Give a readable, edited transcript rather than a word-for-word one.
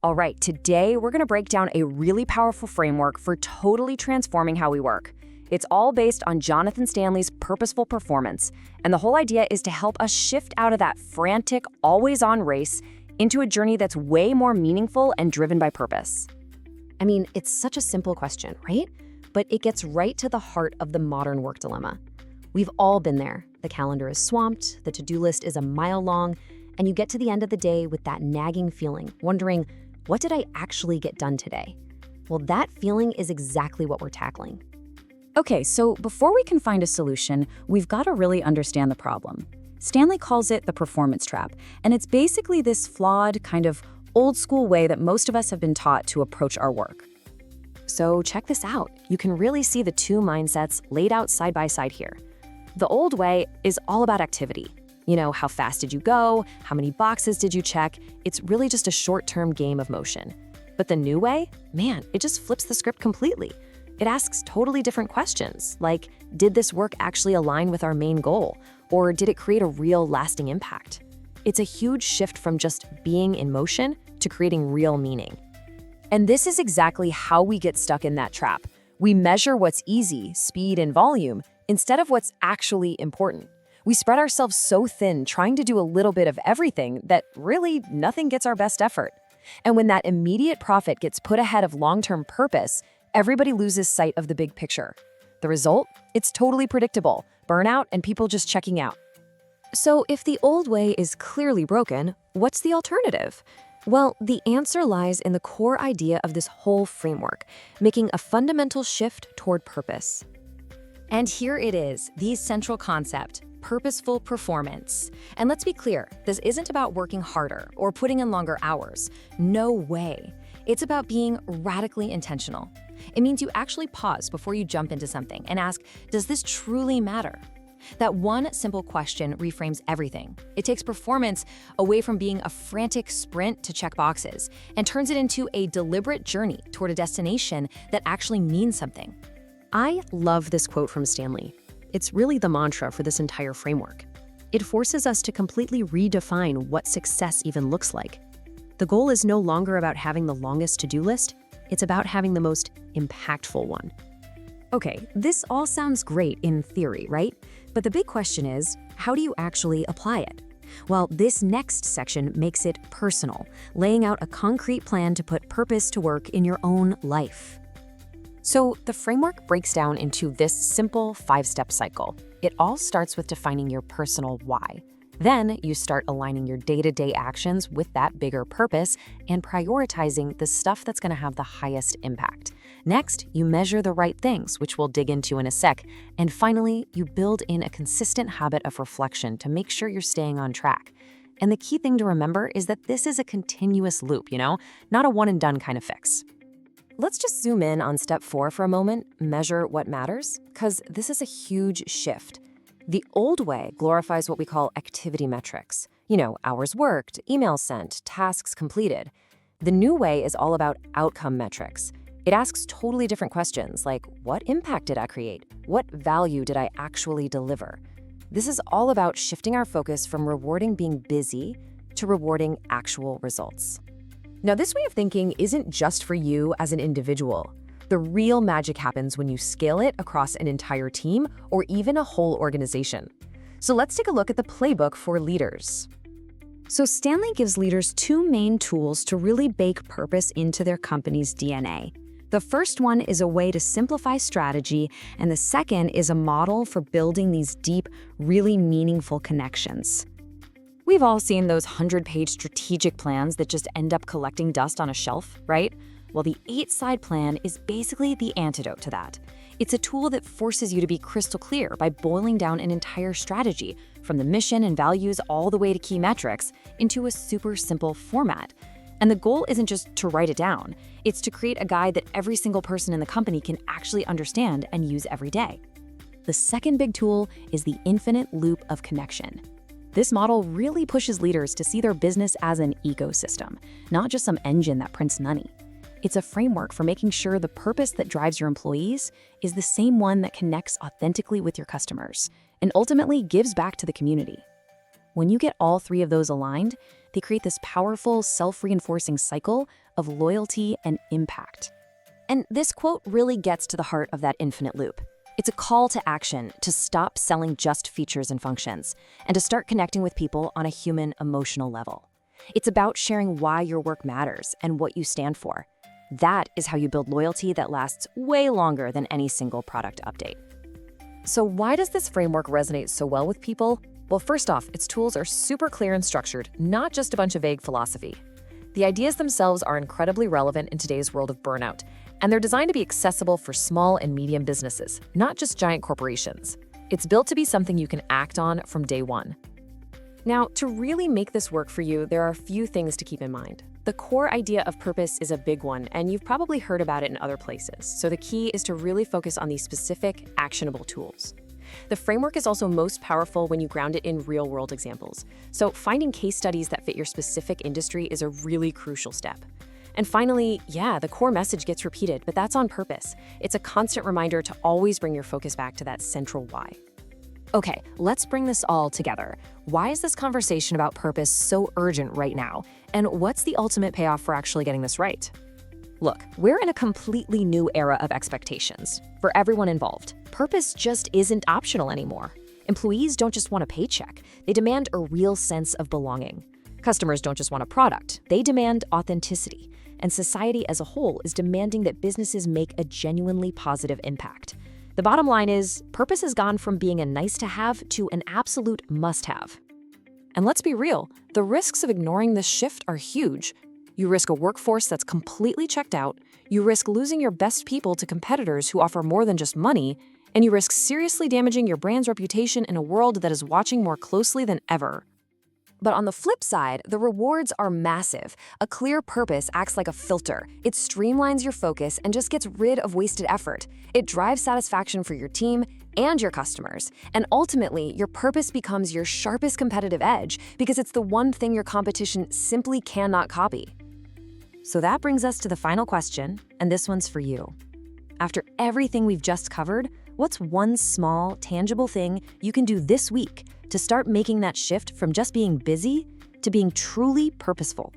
All right, today we're going to break down a really powerful framework for totally transforming how we work. It's all based on Jonathan Stanley's Purposeful Performance, and the whole idea is to help us shift out of that frantic, always-on race into a journey that's way more meaningful and driven by purpose. I mean, it's such a simple question, right? But it gets right to the heart of the modern work dilemma. We've all been there. The calendar is swamped, the to-do list is a mile long, and you get to the end of the day with that nagging feeling, wondering, what did I actually get done today? Well, that feeling is exactly what we're tackling. Okay, so before we can find a solution, we've got to really understand the problem. Stanley calls it the performance trap, and it's basically this flawed, kind of old-school way that most of us have been taught to approach our work. So check this out. You can really see the two mindsets laid out side by side here. The old way is all about activity. You know, how fast did you go? How many boxes did you check? It's really just a short-term game of motion. But the new way, man, it just flips the script completely. It asks totally different questions, like, did this work actually align with our main goal? Or did it create a real lasting impact? It's a huge shift from just being in motion to creating real meaning. And this is exactly how we get stuck in that trap. We measure what's easy, speed, and volume, instead of what's actually important. We spread ourselves so thin trying to do a little bit of everything that really nothing gets our best effort. And when that immediate profit gets put ahead of long-term purpose, everybody loses sight of the big picture. The result? It's totally predictable: burnout and people just checking out. So if the old way is clearly broken, what's the alternative? Well, the answer lies in the core idea of this whole framework, making a fundamental shift toward purpose. And here it is, the central concept: purposeful performance. And let's be clear, this isn't about working harder or putting in longer hours. No way. It's about being radically intentional. It means you actually pause before you jump into something and ask, does this truly matter? That one simple question reframes everything. It takes performance away from being a frantic sprint to check boxes and turns it into a deliberate journey toward a destination that actually means something. I love this quote from Stanley. It's really the mantra for this entire framework. It forces us to completely redefine what success even looks like. The goal is no longer about having the longest to-do list, it's about having the most impactful one. Okay, this all sounds great in theory, right? But the big question is, how do you actually apply it? Well, this next section makes it personal, laying out a concrete plan to put purpose to work in your own life. So the framework breaks down into this simple 5-step cycle. It all starts with defining your personal why. Then you start aligning your day-to-day actions with that bigger purpose and prioritizing the stuff that's going to have the highest impact. Next, you measure the right things, which we'll dig into in a sec. And finally, you build in a consistent habit of reflection to make sure you're staying on track. And the key thing to remember is that this is a continuous loop, not a one-and-done kind of fix. Let's just zoom in on step 4 for a moment, measure what matters, because this is a huge shift. The old way glorifies what we call activity metrics. Hours worked, emails sent, tasks completed. The new way is all about outcome metrics. It asks totally different questions like, what impact did I create? What value did I actually deliver? This is all about shifting our focus from rewarding being busy to rewarding actual results. Now, this way of thinking isn't just for you as an individual. The real magic happens when you scale it across an entire team or even a whole organization. So let's take a look at the playbook for leaders. So Stanley gives leaders 2 main tools to really bake purpose into their company's DNA. The first one is a way to simplify strategy, and the second is a model for building these deep, really meaningful connections. We've all seen those 100-page strategic plans that just end up collecting dust on a shelf, right? Well, the 8-side plan is basically the antidote to that. It's a tool that forces you to be crystal clear by boiling down an entire strategy, from the mission and values all the way to key metrics, into a super simple format. And the goal isn't just to write it down, it's to create a guide that every single person in the company can actually understand and use every day. The second big tool is the infinite loop of connection. This model really pushes leaders to see their business as an ecosystem, not just some engine that prints money. It's a framework for making sure the purpose that drives your employees is the same one that connects authentically with your customers and ultimately gives back to the community. When you get all 3 of those aligned, they create this powerful, self-reinforcing cycle of loyalty and impact. And this quote really gets to the heart of that infinite loop. It's a call to action to stop selling just features and functions and to start connecting with people on a human, emotional level. It's about sharing why your work matters and what you stand for. That is how you build loyalty that lasts way longer than any single product update. So why does this framework resonate so well with people? Well, first off, its tools are super clear and structured, not just a bunch of vague philosophy. The ideas themselves are incredibly relevant in today's world of burnout, and they're designed to be accessible for small and medium businesses, not just giant corporations. It's built to be something you can act on from day one. Now, to really make this work for you, there are a few things to keep in mind. The core idea of purpose is a big one, and you've probably heard about it in other places. So the key is to really focus on these specific, actionable tools. The framework is also most powerful when you ground it in real-world examples. So finding case studies that fit your specific industry is a really crucial step. And finally, the core message gets repeated, but that's on purpose. It's a constant reminder to always bring your focus back to that central why. Okay, let's bring this all together. Why is this conversation about purpose so urgent right now? And what's the ultimate payoff for actually getting this right? Look, we're in a completely new era of expectations. For everyone involved, purpose just isn't optional anymore. Employees don't just want a paycheck. They demand a real sense of belonging. Customers don't just want a product. They demand authenticity. And society as a whole is demanding that businesses make a genuinely positive impact. The bottom line is, purpose has gone from being a nice-to-have to an absolute must-have. And let's be real, the risks of ignoring this shift are huge. You risk a workforce that's completely checked out, you risk losing your best people to competitors who offer more than just money, and you risk seriously damaging your brand's reputation in a world that is watching more closely than ever. But on the flip side, the rewards are massive. A clear purpose acts like a filter. It streamlines your focus and just gets rid of wasted effort. It drives satisfaction for your team and your customers. And ultimately, your purpose becomes your sharpest competitive edge because it's the one thing your competition simply cannot copy. So that brings us to the final question, and this one's for you. After everything we've just covered, what's one small, tangible thing you can do this week to start making that shift from just being busy to being truly purposeful?